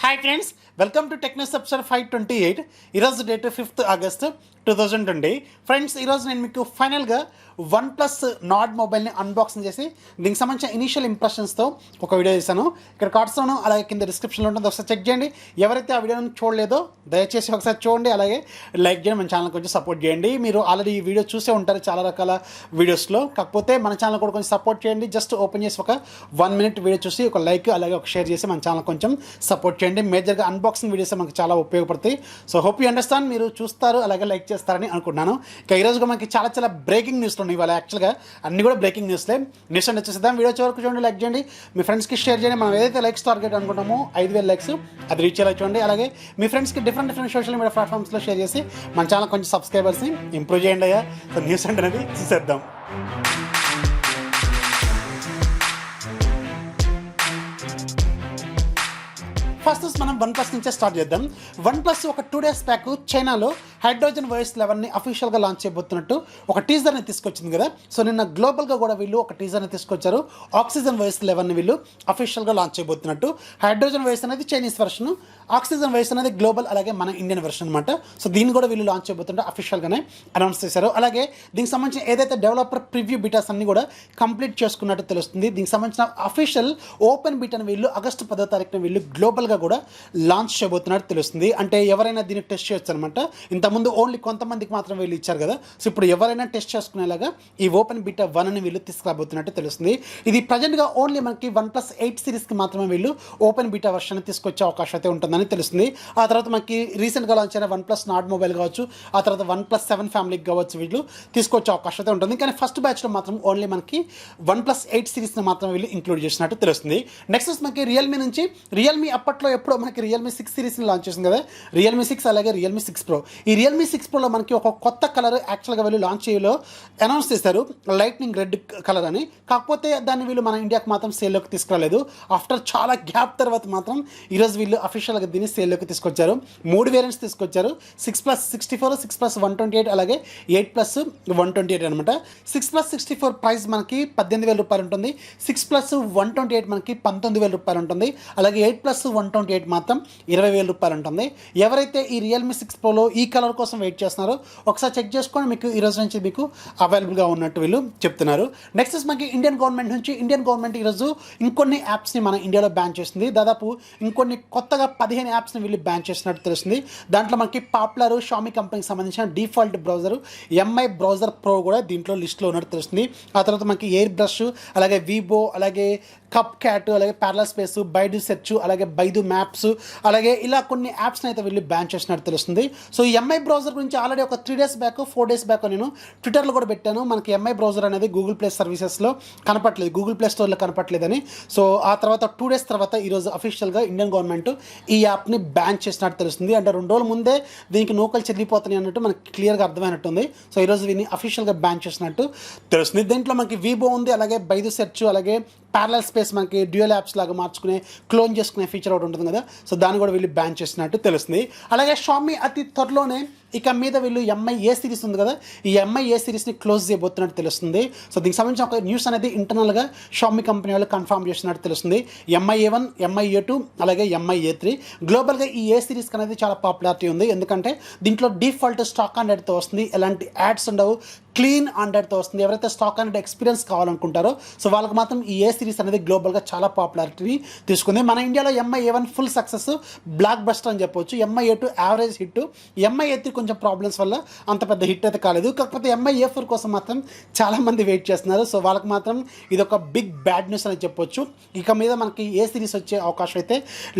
Hi friends, welcome to tech news episode 528. ఈరోజు date 5th August 2020. Friends, ఈరోజు నేను మీకు ఫైనల్గా OnePlus నాడ్ మొబైల్ని అన్బాక్సింగ్ చేసి దీనికి సంబంధించిన ఇనీషియల్ ఇంప్రెషన్స్తో ఒక వీడియో చేశాను. ఇక్కడ కార్డ్స్లోను అలాగే కింద డిస్క్రిప్షన్లో ఉంటుంది, ఒకసారి చెక్ చేయండి. ఎవరైతే ఆ వీడియోని చూడలేదో దయచేసి ఒకసారి చూడండి, అలాగే లైక్ చేయండి, మన ఛానల్ కొంచెం సపోర్ట్ చేయండి. మీరు ఆల్రెడీ ఈ వీడియో చూసే ఉంటారు చాలా రకాల వీడియోస్లో, కాకపోతే మన ఛానల్ కూడా కొంచెం సపోర్ట్ చేయండి. జస్ట్ ఓపెన్ చేసి ఒక 1 minute వీడియో చూసి ఒక లైక్ అలాగే ఒక షేర్ చేసి మన ఛానల్ కొంచెం సపోర్ట్ చేయండి. మేజర్గా అన్బాక్సింగ్ వీడియోస్ మనకి చాలా ఉపయోగపడతాయి. సో హోప్ యూ అండర్స్టాండ్, మీరు చూస్తారు అలాగే లైక్ చేస్తారని అనుకుంటున్నాను. ఇక ఈరోజు మనకి చాలా బ్రేకింగ్ న్యూస్లు ఉన్నాయి ఇవాళ. యాక్చువల్గా అన్ని కూడా బ్రేకింగ్ న్యూస్లే. న్యూస్ అంటే వచ్చేద్దాం. వీడియో చివరకు చూడండి, లైక్ చేయండి, మీ ఫ్రెండ్స్కి షేర్ చేయండి. మనం ఏదైతే లైక్స్ టార్గెట్ అనుకుంటామో 5,000 లైక్స్ అది రీచ్ అయ్యేలా చూడండి. అలాగే మీ ఫ్రెండ్స్కి డిఫరెంట్ సోషల్ మీడియా ప్లాట్ఫామ్స్లో షేర్ చేసి మన ఛానల్ కొంచెం సబ్స్క్రైబర్స్ని ఇంప్రూవ్ చేయండి అయ్యా. సో న్యూస్ అంటే అనేది చూసేద్దాం. ఫస్ట్ మనం OnePlus నుంచే స్టార్ట్ చేద్దాం. OnePlus ఒక 2 days బ్యాక్ చైనాలో హైడ్రోజన్ OS 11ని అఫీషియల్గా లాంచ్ చేయబోతున్నట్టు ఒక టీజర్ని తీసుకొచ్చింది కదా. సో నిన్న గ్లోబల్గా కూడా వీళ్ళు ఒక టీజర్ని తీసుకొచ్చారు. ఆక్సిజన్ OS 11ని వీళ్ళు అఫీషియల్గా లాంచ్ చేయబోతున్నట్టు. హైడ్రోజన్ OS అనేది చైనీస్ వెర్షన్, ఆక్సిజన్ OS అనేది గ్లోబల్ అలాగే మన ఇండియన్ వెర్షన్ అనమాట. సో దీన్ని కూడా వీళ్ళు లాంచ్ చేయబోతుంటే అఫీషియల్గానే అనౌన్స్ చేశారు. అలాగే దీనికి సంబంధించిన ఏదైతే డెవలపర్ ప్రివ్యూ బీటాస్ అన్ని కూడా కంప్లీట్ చేసుకున్నట్టు తెలుస్తుంది. దీనికి సంబంధించిన అఫీషియల్ ఓపెన్ బీటాని వీళ్ళు ఆగస్టు 10వ తారీఖున వీళ్ళు గ్లోబల్గా కూడా లాంచ్ చేయబోతున్నట్టు తెలుస్తుంది. అంటే ఎవరైనా దీన్ని టెస్ట్ చేయొచ్చు అనమాట. ఇంతకుముందు ఓన్లీ కొంతమందికి మాత్రం వీళ్ళు ఇచ్చారు కదా. సో ఇప్పుడు ఎవరైనా టెస్ట్ చేసుకునేలాగా ఈ ఓపెన్ బీటా 1ని వీళ్ళు తీసుకురాబోతున్నట్టు తెలుస్తుంది. ఇది ప్రజెంట్గా ఓన్లీ మనకి OnePlus 8 సిరీస్కి మాత్రమే వీళ్ళు ఓపెన్ బీటా వర్షన్ తీసుకొచ్చే అవకాశం అయితే ఉంటుందని తెలుస్తుంది. ఆ తర్వాత మనకి రీసెంట్గా లాంచ్ అయిన OnePlus నాడ్ మొబైల్ కావచ్చు, ఆ తర్వాత OnePlus 7 ఫ్యామిలీకి కావచ్చు, వీళ్ళు తీసుకొచ్చే అవకాశం అయితే ఉంటుంది. కానీ ఫస్ట్ బ్యాచ్లో మాత్రం ఓన్లీ మనకి OnePlus 8 సిరీస్ని మాత్రం వీళ్ళు ఇంక్లూడ్ చేసినట్టు తెలుస్తుంది. నెక్స్ట్ మనకి రియల్మీ నుంచి రియల్మీ అప్పట్లో ఎప్పుడో మనకి రియల్మీ 6 సిరీస్ని లాంచ్ చేసింది కదా, రియల్మీ 6 అలాగే రియల్మీ 6 Pro. ఈ రియల్మీ 6 Proలో మనకి ఒక కొత్త కలర్ యాక్చువల్గా వీళ్ళు లాంచ్ చేయలో అనౌన్స్ చేశారు, లైట్నింగ్ రెడ్ కలర్ అని. కాకపోతే దాన్ని వీళ్ళు మన ఇండియాకి మాత్రం సేల్లోకి తీసుకురాలేదు. ఆఫ్టర్ చాలా గ్యాప్ తర్వాత మాత్రం ఈరోజు వీళ్ళు అఫీషియల్గా దీన్ని సేల్లోకి తీసుకొచ్చారు. 3 వేరియంట్స్ తీసుకొచ్చారు, 6+64, 6+128 అలాగే 8+128 అనమాట. 6+64 ప్రైస్ మనకి 18,000 రూపాయలు ఉంటుంది, 6+128 మనకి 19,000 రూపాయలు ఉంటుంది, అలాగే 8+128 మాత్రం 20,000 రూపాయలు ఉంటుంది. ఎవరైతే ఈ రియల్మీ 6 Proలో ఈ కలర్ కోసం వెయిట్ చేస్తున్నారో ఒకసారి చెక్ చేసుకోండి, మీకు ఈ రోజు నుంచి మీకు అవైలబుల్గా ఉన్నట్టు వీళ్ళు చెప్తున్నారు. నెక్స్ట్ మనకి ఇండియన్ గవర్నమెంట్ నుంచి ఇండియన్ గవర్నమెంట్ ఈరోజు ఇంకొన్ని యాప్స్ని మన ఇండియాలో బ్యాన్ చేస్తుంది. దాదాపు ఇంకొన్ని కొత్తగా 15 యాప్స్ని వీళ్ళు బ్యాన్ చేసినట్టు తెలుస్తుంది. దాంట్లో మనకి పాపులర్ Xiaomi కంపెనీకి సంబంధించిన default browser MI browser pro కూడా దీంట్లో లిస్ట్లో ఉన్నట్టు తెలుస్తుంది. ఆ తర్వాత మనకి ఎయిర్ బ్రష్ అలాగే వీబో అలాగే కప్ క్యాట్ అలాగే ప్యారలల్ స్పేస్, బైడు సెర్చ్ అలాగే బైదు మ్యాప్స్ అలాగే ఇలా కొన్ని యాప్స్ని అయితే వీళ్ళు బ్యాన్ చేసినట్టు తెలుస్తుంది. సో ఈ MI బ్రౌజర్ గురించి ఆల్రెడీ ఒక 3 days బ్యాక్ 4 days బ్యాక్ నేను ట్విట్టర్లో కూడా పెట్టాను. మనకి MI బ్రౌజర్ అనేది గూగుల్ ప్లే సర్వీసెస్లో కనపట్లేదు, గూగుల్ ప్లే స్టోర్లో కనపట్లేదని. సో ఆ తర్వాత 2 days తర్వాత ఈరోజు అఫీషియల్గా ఇండియన్ గవర్నమెంట్ ఈ యాప్ని బ్యాన్ చేసినట్టు తెలుస్తుంది. అంటే 2 రోజుల ముందే దీనికి నూకలు చెల్లిపోతున్నాయి అన్నట్టు మనకి క్లియర్గా అర్థమైనట్టుంది. సో ఈరోజు దీన్ని అఫీషియల్గా బ్యాన్ చేసినట్టు తెలుస్తుంది. దీంట్లో మనకి వీబో ఉంది, అలాగే బైదు సెర్చ్ అలాగే ప్యారలల్ స్పేస్ మనకి డ్యూయల్ యాప్స్ లాగా మార్చుకునే క్లోన్ చేసుకునే ఫీచర్ ఒకటి ఉంటుంది కదా. సో దాన్ని కూడా వీళ్ళు బ్యాన్ చేసినట్టు తెలుస్తుంది. అలాగే Xiaomi అతి త్వరలోనే ఇక మీద వీళ్ళు Mi A సిరీస్ ఉంది కదా, ఈ Mi A సిరీస్ని క్లోజ్ చేయబోతున్నట్టు తెలుస్తుంది. సో దీనికి సంబంధించిన ఒక న్యూస్ అనేది ఇంటర్నల్గా Xiaomi కంపెనీ వాళ్ళు కన్ఫర్మ్ చేసినట్టు తెలుస్తుంది. Mi A1, Mi A2 అలాగే Mi A3 గ్లోబల్గా ఈ A సిరీస్కి అనేది చాలా పాపులారిటీ ఉంది. ఎందుకంటే దీంట్లో డిఫాల్ట్ స్టాక్ ఆండ్రాయిడ్తో వస్తుంది, ఎలాంటి యాడ్స్ ఉండవు, క్లీన్ ఆండ్రాయిడ్తో వస్తుంది. ఎవరైతే స్టాక్ ఆండ్రాయిడ్ ఎక్స్పీరియన్స్ కావాలనుకుంటారో సో వాళ్ళకి మాత్రం ఈ A సిరీస్ అనేది గ్లోబల్గా చాలా పాపులారిటీ తీసుకుంది. మన ఇండియాలో Mi A1 full success, block buster అని చెప్పొచ్చు. Mi A2 average hit, Mi A3 కొంచెం ప్రాబ్లమ్స్ వల్ల అంత పెద్ద హిట్ అయితే కాలేదు. కాకపోతే Mi A4 కోసం మాత్రం చాలామంది వెయిట్ చేస్తున్నారు. సో వాళ్ళకి మాత్రం ఇది ఒక బిగ్ బ్యాడ్ న్యూస్ అని చెప్పొచ్చు. ఇక మీద మనకి ఏ సిరీస్ వచ్చే అవకాశం అయితే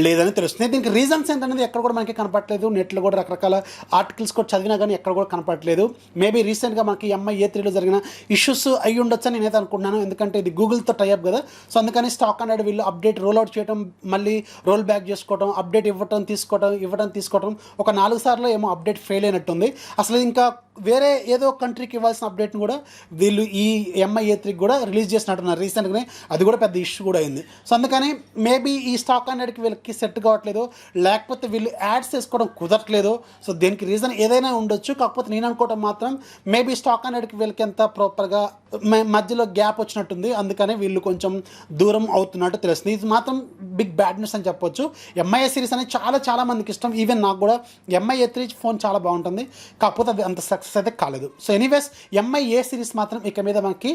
లేదని తెలుస్తుంది. దీనికి రీజన్స్ ఏంటనేది ఎక్కడ కూడా మనకి కనపట్లేదు. నెట్లో కూడా రకరకాల ఆర్టికల్స్ కూడా చదివినా కానీ ఎక్కడ కూడా కనపట్లేదు. మేబీ రీసెంట్గా మనకి Mi A3లో జరిగిన ఇష్యూస్ అయ్యి ఉండొచ్చు అని నేనైతే అనుకుంటున్నాను. ఎందుకంటే ఇది గూగుల్తో టైఅప్ కదా. సో అందుకని స్టాక్ ఆండ్రాయిడ్ వీళ్ళు అప్డేట్ రోల్ అవుట్ చేయడం, మళ్ళీ రోల్ బ్యాక్ చేసుకోవడం, అప్డేట్ ఇవ్వడం తీసుకోవడం ఒక 4 సార్లు ఏమో అప్డేట్ ఫెయిల్ అయినట్టుంది. అసలు ఇంకా వేరే ఏదో కంట్రీకి ఇవ్వాల్సిన అప్డేట్ని కూడా వీళ్ళు ఈ MI A3 కూడా రిలీజ్ చేసినట్టున్నారు రీసెంట్గానే. అది కూడా పెద్ద ఇష్యూ కూడా అయింది. సో అందుకని మేబీ ఈ స్టాక్ హండ్రెడ్కి వీళ్ళకి సెట్ కావట్లేదు, లేకపోతే వీళ్ళు యాడ్స్ చేసుకోవడం కుదరట్లేదు. సో దీనికి రీజన్ ఏదైనా ఉండొచ్చు. కాకపోతే నేను అనుకోవడం మాత్రం మేబీ స్టాక్ హండ్రెడ్కి వీళ్ళకి ఎంత ప్రాపర్గా మధ్యలో గ్యాప్ వచ్చినట్టుంది, అందుకనే వీళ్ళు కొంచెం దూరం అవుతున్నట్టు తెలుస్తుంది. ఇది మాత్రం బిగ్ బ్యాడ్ న్యూస్ అని చెప్పొచ్చు. MI A series అనేది చాలా మందికి ఇష్టం. ఈవెన్ నాకు కూడా MI A3 ఫోన్ చాలా బాగుంటుంది, కాకపోతే అది అంత సక్సెస్ అయితే కాలేదు. So anyways MI A series మాత్రం ఇక మీద మనకి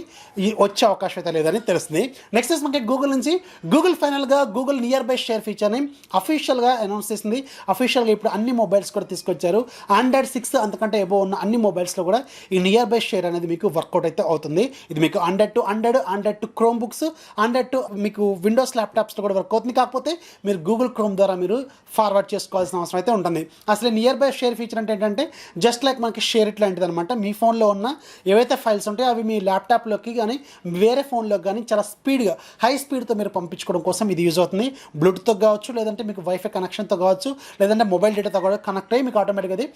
వచ్చే అవకాశం అయితే లేదని తెలుస్తుంది. నెక్స్ట్ మనకి గూగుల్ నుంచి గూగుల్ ఫైనల్గా గూగుల్ నియర్ బై షేర్ ఫీచర్ని అఫీషియల్గా అనౌన్స్ చేసింది. అఫీషియల్గా ఇప్పుడు అన్ని మొబైల్స్ కూడా తీసుకొచ్చారు. Android 6 అంతకంటే ఎబో ఉన్న అన్ని మొబైల్స్లో కూడా ఈ నియర్ బై షేర్ అనేది మీకు వర్కౌట్ అయితే అవుతుంది. ఇది మీకు Android to Chrome books, Android to మీకు విండోస్ ల్యాప్టాప్స్లో కూడా వర్క్ అవుతుంది. కాకపోతే మీరు గూగుల్ క్రోమ్ ద్వారా మీరు ఫార్వర్డ్ చేసుకోవాల్సిన అవసరం అయితే ఉంటుంది. అసలు నియర్ బై షేర్ ఫీచర్ అంటే ఏంటంటే జస్ట్ లైక్ మనకి షేర్ ఇట్ లాంటిది అనమాట. మీ ఫోన్లో ఉన్న ఏవైతే ఫైల్స్ ఉంటాయో అవి మీ ల్యాప్టాప్లోకి కానీ వేరే ఫోన్లోకి కానీ చాలా స్పీడ్గా హై స్పీడ్తో మీరు పంపించుకోవడం కోసం ఇది యూజ్ అవుతుంది. బ్లూటూత్తో కావచ్చు, లేదంటే మీకు వైఫై కనెక్షన్తో కావచ్చు, లేదంటే మొబైల్ డేటాతో కూడా కనెక్ట్ అయ్యి మీకు ఆటోమేటిక్గా అది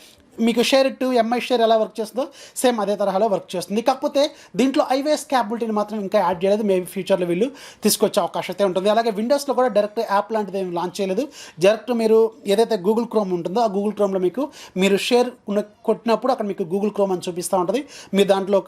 మీకు షేర్ ఇట్ MI షేర్ ఎలా వర్క్ చేస్తుందో సేమ్ అదే తరహాలో వర్క్ చేస్తుంది. కాకపోతే దీంట్లో iOS క్యాపబిలిటీని మాత్రం ఇంకా యాడ్ చేయలేదు. మేబీ ఫ్యూచర్లో వీళ్ళు తీసుకొచ్చే అవకాశం అయితే ఉంటుంది. అలాగే విండోస్లో కూడా డైరెక్ట్ యాప్ లాంటిది ఏమి లాంచ్ చేయలేదు. డైరెక్ట్ మీరు ఏదైతే గూగుల్ క్రోమ్ ఉంటుందో ఆ గూగుల్ క్రోమ్లో మీరు షేర్ కొట్టినప్పుడు అక్కడ మీకు గూగుల్ క్రోమ్ అని చూపిస్తూ ఉంటుంది. మీరు దాంట్లో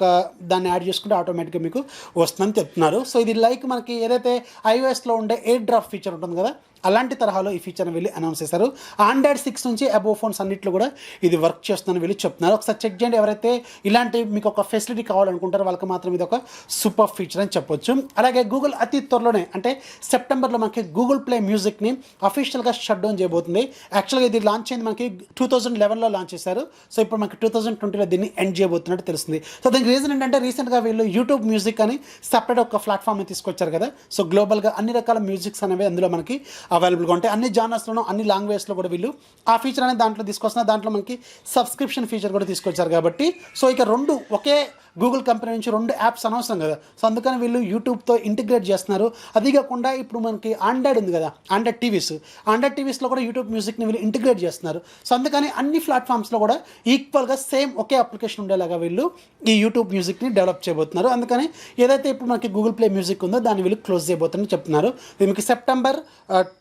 దాన్ని యాడ్ చేసుకుంటే ఆటోమేటిక్గా మీకు వస్తుందని చెప్తున్నారు. సో ఇది లైక్ మనకి ఏదైతే iOSలో ఉండే ఎయిర్ డ్రాప్ ఫీచర్ ఉంటుంది కదా, అలాంటి తరహాలో ఈ ఫీచర్ని వీళ్ళు అనౌన్స్ చేశారు. Android 6 నుంచి అబోవ్ ఫోన్స్ అన్నింటిలో కూడా ఇది వర్క్ చేస్తుందని వీళ్ళు చెప్తున్నారు. ఒకసారి చెక్ చేయండి. ఎవరైతే ఇలాంటి మీకు ఒక ఫెసిలిటీ కావాలనుకుంటారో వాళ్ళకి మాత్రం ఇది ఒక సూపర్ ఫీచర్ అని చెప్పొచ్చు. అలాగే గూగుల్ అతి త్వరలోనే అంటే సెప్టెంబర్లో మనకి గూగుల్ ప్లే మ్యూజిక్ని అఫీషియల్గా షట్ డౌన్ చేయబోతుంది. యాక్చువల్గా ఇది లాంచ్ అయింది మనకి 2011లో లాంచ్ చేశారు. సో ఇప్పుడు మనకి 2020లో దీన్ని ఎండ్ చేయబోతున్నట్టు తెలుస్తుంది. సో దీనికి రీజన్ ఏంటంటే రీసెంట్గా వీళ్ళు యూట్యూబ్ మ్యూజిక్ అని సపరేట్ ఒక ప్లాట్ఫామ్ని తీసుకొచ్చారు కదా. సో గ్లోబల్గా అన్ని రకాల మ్యూజిక్స్ అనేవి అందులో మనకి అవైలబుల్గా ఉంటాయి. అన్ని జానర్స్లోనూ అన్ని లాంగ్వేజ్లో కూడా వీళ్ళు ఆ ఫీచర్ అనేది దాంట్లో తీసుకొస్తున్నారు. దాంట్లో మనకి సబ్స్క్రిప్షన్ ఫీచర్ కూడా తీసుకొచ్చారు కాబట్టి సో ఇక రెండు ఒకే గూగుల్ కంపెనీ నుంచి 2 యాప్స్ అనవసరం కదా. సో అందుకని వీళ్ళు యూట్యూబ్తో ఇంటిగ్రేట్ చేస్తున్నారు. అది కాకుండా ఇప్పుడు మనకి ఆండ్రాయిడ్ ఉంది కదా, ఆండ్రాయిడ్ టీవీస్లో కూడా యూట్యూబ్ మ్యూజిక్ని వీళ్ళు ఇంటిగ్రేట్ చేస్తున్నారు. సో అందుకని అన్ని ప్లాట్ఫామ్స్లో కూడా ఈక్వల్గా సేమ్ ఒకే అప్లికేషన్ ఉండేలాగా వీళ్ళు ఈ యూట్యూబ్ మ్యూజిక్ని డెవలప్ చేయబోతున్నారు. అందుకని ఏదైతే ఇప్పుడు మనకి గూగుల్ ప్లే మ్యూజిక్ ఉందో దాన్ని వీళ్ళు క్లోజ్ చేయబోతున్నారని చెప్తున్నారు. ఇది మీకు సెప్టెంబర్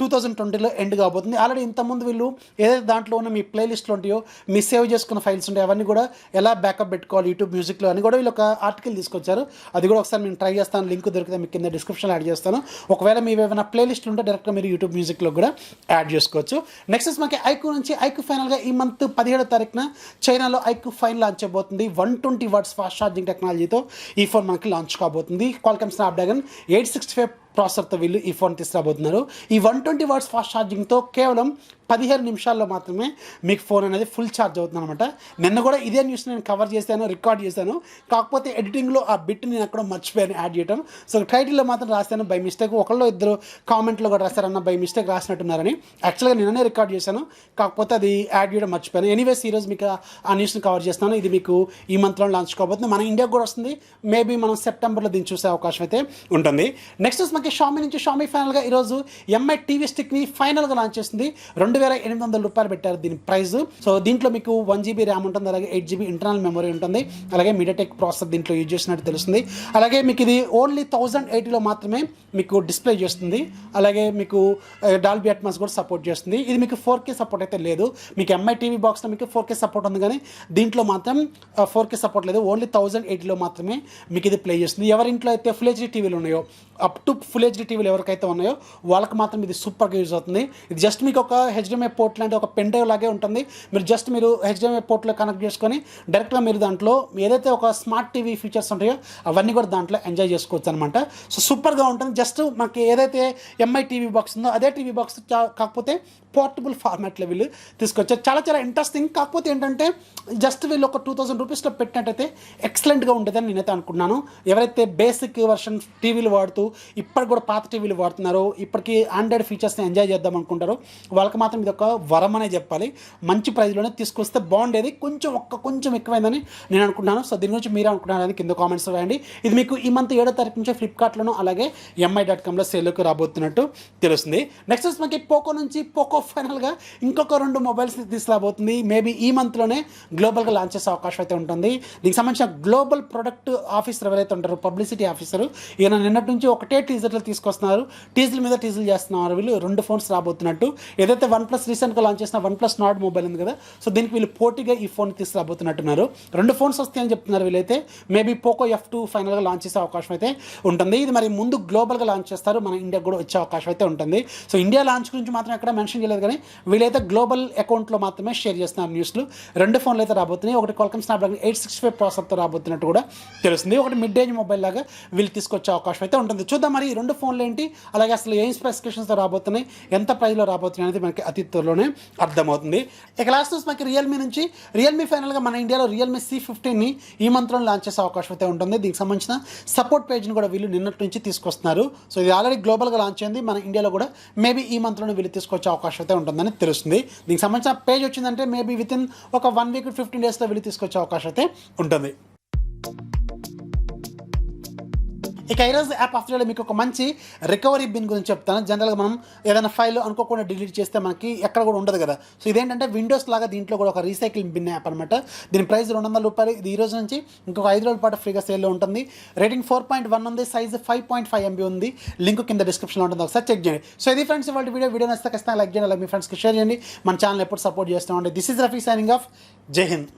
2020లో ఎండ్ కాబోతుంది. ఆల్రెడీ ఇంతకుముందు వీళ్ళు ఏదైతే దాంట్లో ఉన్న మీ ప్లేలిస్ట్లో ఉంటాయో, మీ సేవ్ చేసుకున్న ఫైల్స్ ఉంటాయో అవన్నీ కూడా ఎలా బ్యాకప్ పెట్టుకోవాలి యూట్యూబ్ మ్యూజిక్లో అని కూడా ఒక ఆర్టికల్ తీసుకొచ్చారు. అది కూడా ఒకసారి నేను ట్రై చేస్తాను. లింక్ దొరికితే మీకు కింద డిస్క్రిప్షన్లో యాడ్ చేస్తాను. ఒకవేళ మీ ఏమైనా ప్లేలిస్ట్ ఉంటే డైరెక్ట్గా మీరు యూట్యూబ్ మ్యూజిక్లో కూడా యాడ్ చేసుకోవచ్చు. నెక్స్ట్ మనకి iqoo నుంచి iqoo ఫైనల్గా ఈ మంత్ 17వ తారీఖున చైనాలో iqoo ఫైన్ లాంచ్ చేయబోతుంది. 120 వాట్స్ ఫాస్ట్ ఛార్జింగ్ టెక్నాలజీతో ఈ ఫోన్ మనకి లాంచ్ కాబోతుంది. Qualcomm Snapdragon 865 ప్రాసెసర్తో వీళ్ళు ఈ ఫోన్ తీసుకురాబోతున్నారు. ఈ 120 వాట్స్ ఫాస్ట్ ఛార్జింగ్తో కేవలం 15 నిమిషాల్లో మాత్రమే మీకు ఫోన్ అనేది ఫుల్ ఛార్జ్ అవుతుంది అనమాట. నిన్న కూడా ఇదే న్యూస్ నేను కవర్ చేశాను, రికార్డ్ చేశాను. కాకపోతే ఎడిటింగ్లో ఆ బిట్ నేను అక్కడ మర్చిపోయాను యాడ్ చేయడం. సో టైటిల్లో మాత్రం రాశాను బై మిస్టేక్. ఒకళ్ళు ఇద్దరు కామెంట్లో కూడా రాశారన్న బై మిస్టేక్ రాసినట్టున్నారని. యాక్చువల్గా నిన్ననే రికార్డ్ చేశాను, కాకపోతే అది యాడ్ చేయడం మర్చిపోయాను. ఎనీవేస్ ఈరోజు మీకు ఆ న్యూస్ని కవర్ చేస్తాను. ఇది మీకు ఈ మంత్లో లాంచ్ కాబోతుంది. మన ఇండియాకు కూడా వస్తుంది. మేబీ మనం సెప్టెంబర్లో దీన్ని చూసే అవకాశం అయితే ఉంటుంది. నెక్స్ట్ మనకి Xiaomi నుంచి Xiaomi ఫైనల్గా ఈరోజు Mi టీవీ స్టిక్ని ఫైనల్గా లాంచ్ చేసింది. 2800 రూపాయలు పెట్టారు దీని ప్రైస్. సో దీంట్లో మీకు 1GB ర్యామ్ ఉంటుంది, అలాగే 8GB ఇంటర్నల్ మెమరీ ఉంటుంది, అలాగే మీడియాటెక్ ప్రాసెసర్ దీంట్లో యూజ్ చేసినట్టు తెలుస్తుంది. అలాగే మీకు ఇది ఓన్లీ 1080లో మాత్రమే మీకు డిస్ప్లే చేస్తుంది. అలాగే మీకు డాల్బీ అట్మాస్ కూడా సపోర్ట్ చేస్తుంది. ఇది మీకు 4K సపోర్ట్ అయితే లేదు. మీకు Mi టీవీ బాక్స్లో మీకు 4K సపోర్ట్ ఉంది, కానీ దీంట్లో మాత్రం 4K సపోర్ట్ లేదు. ఓన్లీ 1080లో మాత్రమే మీకు ఇది ప్లే చేస్తుంది. ఎవరింట్లో అయితే ఫుల్ హెచ్డీ టీవీలు ఉన్నాయో, అప్ టు ఫుల్ హెచ్డీ టీవీలు ఎవరికైతే ఉన్నాయో వాళ్ళకి మాత్రం ఇది సూపర్గా యూజ్ అవుతుంది. ఇది జస్ట్ మీకు ఒక HDMI పోర్ట్ లాంటి ఒక పెన్ డ్రైవ్ లాగే ఉంటుంది. మీరు HDMI పోర్ట్లో కనెక్ట్ చేసుకొని డైరెక్ట్గా మీరు దాంట్లో ఏదైతే ఒక స్మార్ట్ టీవీ ఫీచర్స్ ఉంటాయో అవన్నీ కూడా దాంట్లో ఎంజాయ్ చేసుకోవచ్చు అనమాట. సో సూపర్గా ఉంటుంది. జస్ట్ మనకి ఏదైతే Mi టీవీ బాక్స్ ఉందో అదే టీవీ బాక్స్, కాకపోతే పోర్టబుల్ ఫార్మాట్లో వీళ్ళు తీసుకొచ్చారు. చాలా ఇంట్రెస్టింగ్. కాకపోతే ఏంటంటే జస్ట్ వీళ్ళు ఒక 2000 రూపీస్లో పెట్టినట్టయితే ఎక్సలెంట్గా ఉంటుందని నేనైతే అనుకున్నాను. ఎవరైతే బేసిక్ వర్షన్ టీవీలు వాడుతూ ఇప్పటికీ ఇప్పటికి కూడా పాత టీవీలు వాడుతున్నారు, ఇప్పటికీ ఆండ్రాయిడ్ ఫీచర్స్ని ఎంజాయ్ చేద్దాం అనుకుంటారు, వాళ్ళకి మాత్రం ఇది ఒక వరం అనే చెప్పాలి. మంచి ప్రైస్లోనే తీసుకొస్తే బాగుండేది, కొంచెం ఎక్కువైందని నేను అనుకుంటున్నాను. సో దీని గురించి మీరు అనుకుంటున్నారని కింద కామెంట్స్ రాయండి. ఇది మీకు ఈ మంత్ 7వ తారీఖు నుంచి ఫ్లిప్కార్ట్లోనూ అలాగే mi.comలో సేల్లోకి రాబోతున్నట్టు తెలుస్తుంది. నెక్స్ట్ వచ్చి మనకి పోకో నుంచి పోకో ఫైనల్గా ఇంకొక 2 మొబైల్స్ని తీసుకురాబోతుంది. మేబీ ఈ మంత్లోనే గ్లోబల్గా లాంచ్ చేసే అవకాశం అయితే ఉంటుంది. దీనికి సంబంధించిన గ్లోబల్ ప్రొడక్ట్ ఆఫీసర్ ఎవరైతే ఉంటారో, పబ్లిసిటీ ఆఫీసర్, ఈయన నిన్నటి నుంచి ఒకటే టీజర్లు తీసుకొస్తున్నారు, టీజర్ల మీద టీజర్లు చేస్తున్నారు. వీళ్ళు 2 ఫోన్స్ రాబోతున్నట్టు. ఏదైతే OnePlus రీసెంట్గా లాంచ్ చేసిన OnePlus నాట్ మొబైల్ ఉంది కదా, సో దీనికి వీళ్ళు పోటీగా ఈ ఫోన్ తీసుకురాబోతున్నట్టున్నారు. 2 ఫోన్స్ వస్తాయని చెప్తున్నారు వీళ్ళైతే. మేబీ పోకో F2 ఫైనల్గా లాంచ్ చేసే అవకాశం అయితే ఉంటుంది. ఇది మరి ముందు గ్లోబల్గా లాంచ్ చేస్తారు, మన ఇండియాకి కూడా వచ్చే అవకాశం అయితే ఉంటుంది. సో ఇండియా లాంచ్ గురించి మాత్రం ఎక్కడ మెన్షన్ చేయలేదు, కానీ వీళ్ళైతే గ్లోబల్ అకౌంట్లో మాత్రమే షేర్ చేస్తున్నారు న్యూస్లు. 2 ఫోన్లు అయితే రాబోతున్నాయి. ఒకటి Qualcomm Snapdragon 865 ప్రాసెసర్తో రాబోతున్నట్టు కూడా తెలుస్తుంది. ఒకటి మిడ్ రేంజ్ మొబైల్ లాగా వీళ్ళు తీసుకొచ్చే అవకాశం అయితే ఉంటుంది. చూద్దాం మరి ఈ 2 ఫోన్లు ఏంటి, అలాగే అసలు ఏం స్పెసిఫికేషన్స్తో రాబోతున్నాయి, ఎంత ప్రైస్లో రాబోతున్నాయి అనేది మనకి అతి త్వరలోనే అర్థమవుతుంది. ఇక లాస్ట్ నుంచి మనకి రియల్మీ నుంచి రియల్మీ ఫైనల్గా మన ఇండియాలో Realme C15ని ఈ మంత్లో లాంచ్ చేసే అవకాశం అయితే ఉంటుంది. దీనికి సంబంధించిన సపోర్ట్ పేజ్ని కూడా వీళ్ళు నిన్నటి నుంచి తీసుకొస్తున్నారు. సో ఇది ఆల్రెడీ గ్లోబల్గా లాంచ్ అయింది, మన ఇండియాలో కూడా మేబీ ఈ మంత్లోనే వీళ్ళు తీసుకొచ్చే అవకాశం అయితే ఉంటుందని తెలుస్తుంది. దీనికి సంబంధించిన పేజ్ వచ్చిందంటే మేబీ వితిన్ ఒక 1 వీక్ 15 డేస్లో వీళ్ళు తీసుకొచ్చే అవకాశం అయితే ఉంటుంది. ఇక ఈరోజు యాప్ ఆఫ్ డే మీకు ఒక మంచి రికవరీ బిన్ గురించి చెప్తాను. జనరల్గా మనం ఏదైనా ఫైల్ అనుకోకుండా డిలీట్ చేస్తే మనకి ఎక్కడ కూడా ఉండదు కదా. సో ఇదేంటంటే విండోస్ లాగా దీంట్లో కూడా ఒక రీసైక్లింగ్ బిన్ యాప్ అనమాట. దీని ప్రైస్ ₹200. ఇది ఈ రోజు నుంచి ఇంకొక 5 రోజుల పాటు ఫ్రీగా సేల్లో ఉంటుంది. రేటింగ్ 4.1 ఉంది, సైజ్ 5.5 MB ఉంది. లింక్ కింద డిస్క్రిప్షన్లో ఉంటుంది, ఒకసారి చెక్ చేయండి. సో ఇది ఫ్రెండ్స్ ఇవాళ వీడియో నచ్చితే ఖచ్చితంగా లైక్ చేయండి, అలాగే మీ ఫ్రెండ్స్కి షేర్ చేయండి. మన ఛానల్ ఎప్పుడు సపోర్ట్ చేస్తామండి. This is Rafi signing off. జై హింద్.